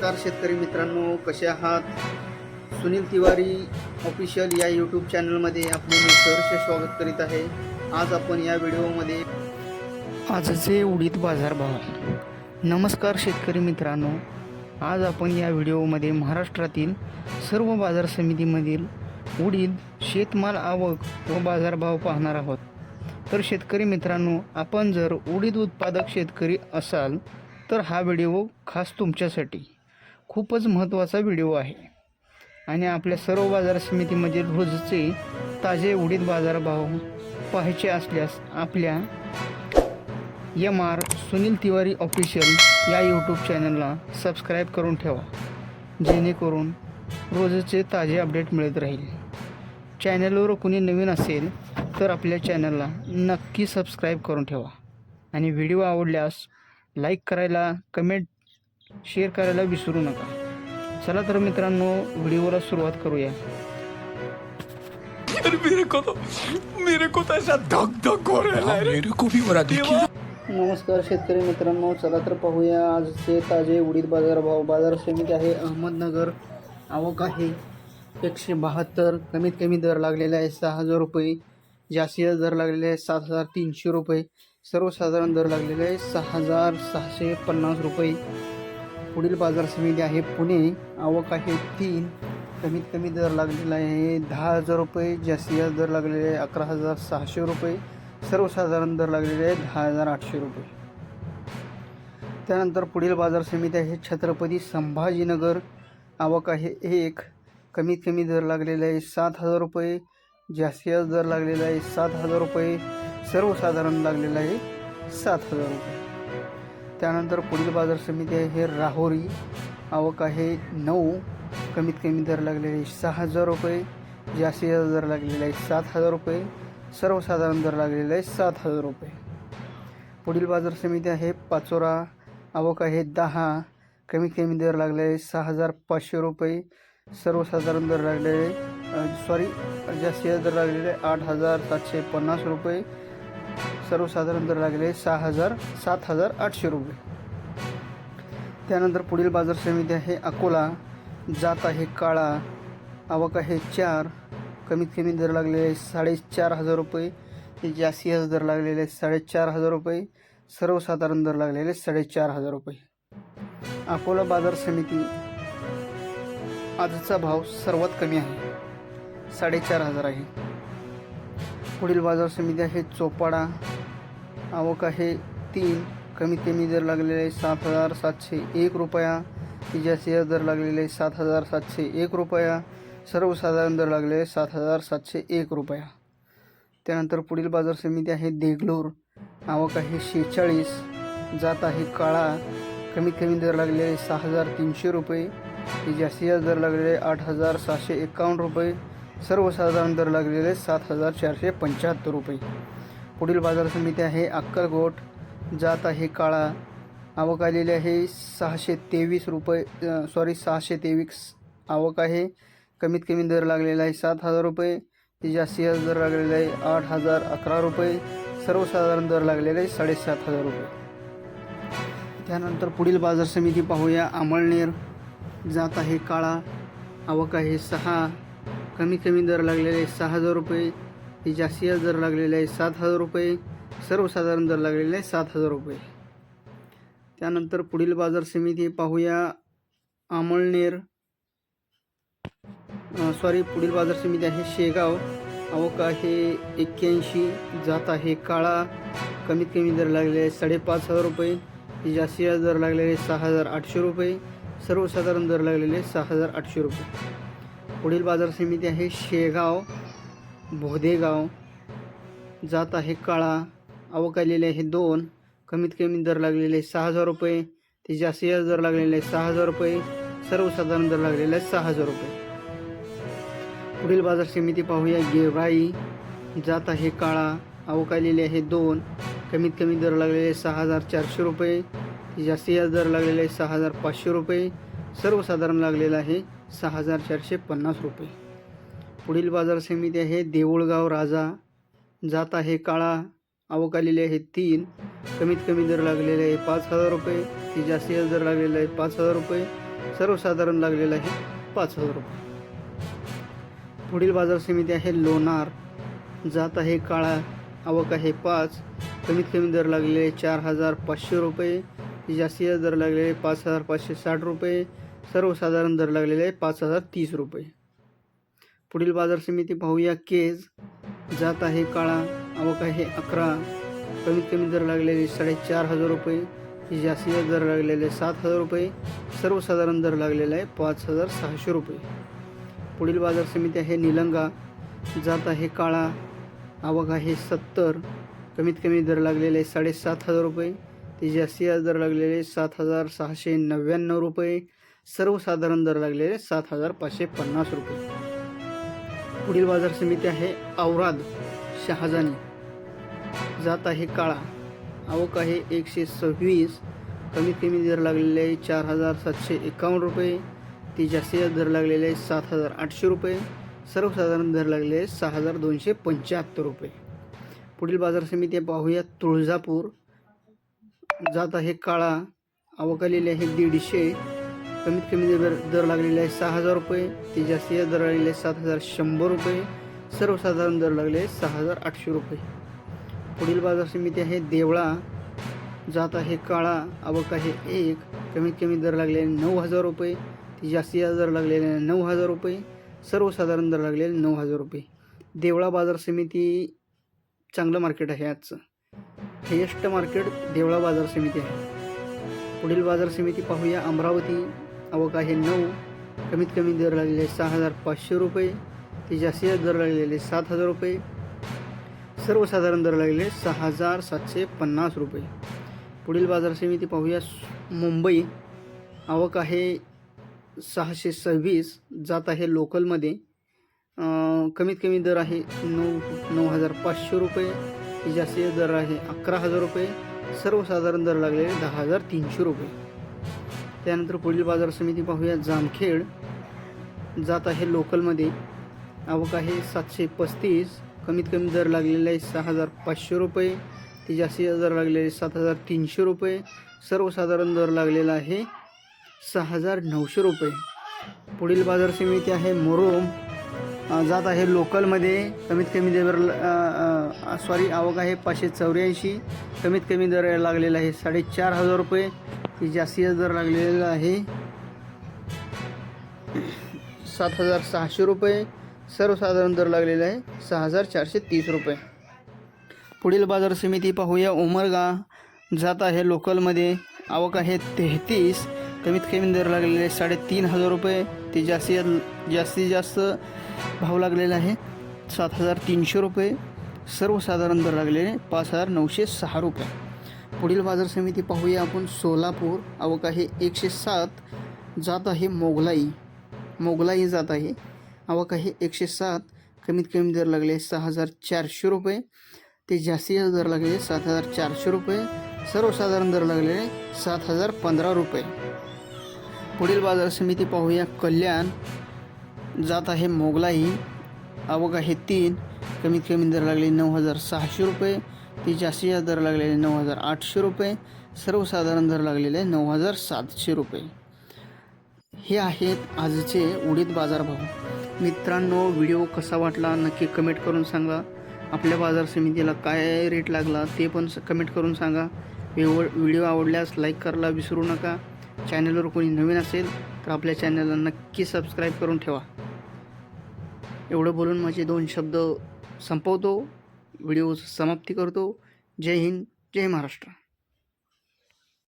नमस्कार शेतकरी मित्रांनो, कसे आहात? सुनील तिवारी ऑफिशियल या यूट्यूब चॅनलमध्ये आपले मी सहर्ष स्वागत करीत आहे. आज आपण या व्हिडिओमध्ये आजचे उडीद बाजारभाव. नमस्कार शेतकरी मित्रांनो, आज आपण या व्हिडिओमध्ये महाराष्ट्रातील सर्व बाजार समितीमधील उडीद शेतमाल आवक व बाजारभाव पाहणार आहोत. तर शेतकरी मित्रांनो, आपण जर उडीद उत्पादक शेतकरी असाल तर हा व्हिडिओ खास तुमच्यासाठी खूपच महत्त्वाचा व्हिडिओ आहे. आणि आपल्या सर्व बाजार समितीमधील रोजचे ताजे उडीद बाजारभाव पाहायचे असल्यास आपल्या सुनील तिवारी ऑफिशियल या यूट्यूब चॅनलला सबस्क्राईब करून ठेवा, जेणेकरून रोजचे ताजे अपडेट मिळत राहील. चॅनलवर कोणी नवीन असेल तर आपल्या चॅनलला नक्की सबस्क्राईब करून ठेवा आणि व्हिडिओ आवडल्यास लाईक करायला, कमेंट, शेअर करायला विसरू नका. चला तर मित्रांनो, व्हिडिओला सुरुवात करूया. मेरे को तो ऐसा धक धक हो रहा है, मेरे को भी हो रहा देखिए. नमस्कार शेतकरी मित्रांनो, चला तर पाहूया आजचे ताजे उडीद बाजारभाव. बाजार समिती आहे अहमदनगर. आवक आहे 172. कमीत कमी दर लागलेला आहे 6,000 रुपये. जास्तीत दर लागलेले आहे 7,300 रुपये. सर्वसाधारण दर लागलेले आहे 6,650 रुपये. पुढील बाजार समिती आहे पुणे. आवक आहे 3. कमीत कमी दर लागलेला आहे 10,000 रुपये. जास्तीत दर लागलेले आहे 11,600 रुपये. सर्वसाधारण दर लागलेले आहे 10,800 रुपये. त्यानंतर पुढील बाजार समिती आहे छत्रपती संभाजीनगर. आवक आहे 1. कमीत कमी दर लागलेला आहे 7,000 रुपये. जास्तीत दर लागलेला आहे 7,000 रुपये. सर्वसाधारण लागलेला आहे 7,000 रुपये. त्यानंतर पुढील बाजार समिती आहे राहुरी. आवक आहे 9. कमीत कमी दर लागलेले आहे 6,000 रुपये. जास्तीत दर लागलेला आहे 7,000 रुपये. सर्वसाधारण दर लागलेला आहे 7,000 रुपये. पुढील बाजार समिती आहे पाचोरा. आवक आहे 10. कमीत कमी दर लागले आहे 6,500 रुपये. सर्वसाधारण दर लागलेले जास्तीत दर लागलेले 8,750 रुपये. सर्वसाधारण दर लागले 7,800 रुपये. त्यानंतर पुढील बाजार समिती आहे अकोला. जात आहे काळा. आवक आहे 4. कमीत कमी दर लागलेले आहे 4,500 रुपये. जास्तीत दर लागलेले आहे 4,500 रुपये. सर्वसाधारण दर लागलेले 4,500 रुपये. अकोला बाजार समिती आजचा भाव सर्वात कमी आहे, 4,500 आहे. पुढील बाजार समिती आहे चोपाडा. आवक आहे 3. कमीत कमी दर लागलेले आहे 7,701 रुपया. जास्तीत दर लागलेले आहे 7,701 रुपया. सर्वसाधारण दर लागलेले 7,701 रुपया. त्यानंतर पुढील बाजार समिती आहे देगलूर. आवक आहे 46. जात आहे काळा. कमीत कमी दर लागलेले आहे 6,300 रुपये. जास्तीत दर लागलेले 8,751 रुपये. सर्वसाधारण दर लागलेले 7,475 रुपये. पुढील बाजार समिती आहे अक्कलकोट. जात आहे काळा. आवक आलेली आहे 623 रुपये. 623 आवक आहे. कमीत कमी दर लागलेला आहे 7,000 रुपये. जास्तीत दर लागलेला आहे 8,011 रुपये. सर्वसाधारण दर लागलेले आहे 7,500 रुपये. त्यानंतर पुढील बाजार समिती पाहूया अमळनेर. जात आहे काळा. आवक आहे 6. कमीत कमी दर लागलेले आहे 6,000 रुपये. जास्तीत दर लागलेले आहे 7,000 रुपये. सर्वसाधारण दर लागलेले आहे 7,000 रुपये. त्यानंतर पुढील बाजार समिती पाहूया अमळनेर पुढील बाजार समिती आहे शेगाव. आवक आहे 81. जात आहे काळा. कमीत कमी दर लागलेले आहे 5,500 रुपये. जास्तीत दर लागलेले 6,800 रुपये. सर्वसाधारण दर लागलेले 6,800 रुपये. पुढील बाजार समिती आहे शेगाव भोदेगाव. जात आहे काळा. आवक आलेली आहे 2. कमीत कमी दर लागलेले 6,000 रुपये. जास्तीत दर लागलेले 6,000 रुपये. सर्वसाधारण दर लागलेले 6,000 रुपये. पुढील बाजार समिती पाहूया गेवराई. जात आहे काळा. आवक आलेली आहे 2. कमीत कमी दर लागलेले 6,400 रुपये. जास्तीत दर लागलेले 6,500 रुपये. सर्वसाधारण लागलेला आहे 6,450 रुपये. पुढील बाजार समिती आहे देऊळगाव राजा. जात आहे काळा. आवक आलेली आहे 3. कमीत कमी दर लागलेले आहे 5,000 रुपये. जास्तीत दर लागलेला आहे 5,000 रुपये. सर्वसाधारण लागलेला आहे 5,000 रुपये. पुढील बाजार समिती आहे लोणार. जात आहे काळा. आवक आहे 5. कमीत कमी दर लागलेले 4,500 रुपये. जास्तीत दर लागलेले 5,560 रुपये. सर्वसाधारण दर लागलेले 5,030 रुपये. पुढील बाजार समिती पाहूया केज. जात आहे काळा. आवक आहे 11. कमीत कमी दर लागलेले 4,500 रुपये. जास्तीत दर लागलेले 7,000 रुपये. सर्वसाधारण दर लागलेला आहे 5,600 रुपये. पुढील बाजार समिती आहे निलंगा. जात आहे काळा. आवक आहे 70. कमीत कमी दर लागलेले 7,500 रुपये. ते जास्तीत दर लागलेले 7,699 रुपये. सर्वसाधारण दर लागलेले 7,550 रुपये. पुढील बाजार समिती आहे औराद शहाजानी. जात आहे काळा. आवक आहे 126. कमीत कमी दर लागलेले 4,751 रुपये. ते जास्तीत दर लागलेले 7,800 रुपये. सर्वसाधारण दर लागलेले 6,275 रुपये. पुढील बाजार समिती पाहूया तुळजापूर. जात आहे काळा. आवक आलेली आहे 150. कमीत कमी दर लागलेले आहे 6,000 रुपये. ते जास्तीत दर लागलेले 7,100 रुपये. सर्वसाधारण दर लागले 6,800 रुपये. पुढील बाजार समिती आहे देवळा. जात आहे काळा. आवक आहे 1. कमीत कमी दर लागलेले 9,000 रुपये. ते जास्तीत दर लागलेले 9,000 रुपये. सर्वसाधारण दर लागलेले 9,000 रुपये. देवळा बाजार समिती चांगलं मार्केट आहे आजचं. हायेस्ट मार्केट देवळा बाजार समिती आहे. पुढील बाजार समिती पाहूया अमरावती. आवक आहे 9. कमीत कमी दर लागलेले 6,500 रुपये. ते जास्तीत दर लागलेले 7,000 रुपये. सर्वसाधारण दर लागलेले 6,750 रुपये. पुढील बाजार समिती पाहूया मुंबई. आवक आहे 626. जात आहे लोकलमध्ये. कमीत कमी दर आहे 9,500 रुपये. जास्तीत दर आहे 11,000 रुपये. सर्वसाधारण दर लागलेले 10,300 रुपये. त्यानंतर पुढील बाजार समिती पाहूया जामखेड. जात आहे लोकलमध्ये. आवक आहे 735. कमीत कमी दर लागलेला आहे 6,500 रुपये. ते जास्तीत दर लागलेले 7,300 रुपये. सर्वसाधारण दर लागलेला आहे 6,900 रुपये. पुढील बाजार समिती आहे मोरोम. जात आहे लोकलमध्ये. कमीत कमी दर आवक आहे 584. कमीत कमी दर लागलेला आहे 4,500 रुपये. ते जास्तीत दर लागलेला आहे 7,600 रुपये. सर्वसाधारण दर लागलेला आहे 6,430 रुपये. पुढील बाजार समिती पाहूया उमरगा. जात आहे लोकलमध्ये. आवक आहे 33. कमीत कमी दर लागलेले 3,500 रुपये. ते जास्तीत जास्त भाव लागलेला आहे 7,300 रुपये. सर्वसाधारण दर लागलेले 5,906 रुपये. पुढील बाजार समिती पाहूया आपण सोलापूर. आवक आहे 107. जात आहे मोगलाई जात आहे. आवक आहे 107. कमीत कमी दर लागले 6,400 रुपये. ते जास्तीत दर लागले 7,400 रुपये. सर्वसाधारण दर लागलेले 7,015 रुपये. पुढील बाजार समिती पाहूया कल्याण. जात आहे मोगलाई. आवक आहे 3. कमीत कमी दर लागले 9,600 रुपये. ते जास्तीत दर लागलेले 9,800 रुपये. सर्वसाधारण दर लागलेले 9,700 रुपये. हे आहेत आजचे उडीद बाजारभाव. मित्रांनो, व्हिडिओ कसा वाटला नक्की कमेंट करून सांगा. आपल्या बाजार समितीला काय रेट लागला ते पण कमेंट करून सांगा. व्हिडिओ आवडल्यास लाईक करायला विसरू नका. चॅनलवर कोणी नवीन असेल तर आपल्या चॅनलला नक्की सबस्क्राईब करून ठेवा. एवढं बोलून माझे 2 शब्द संपवतो. व्हिडिओ समाप्ती करतो. जय हिंद, जय महाराष्ट्र.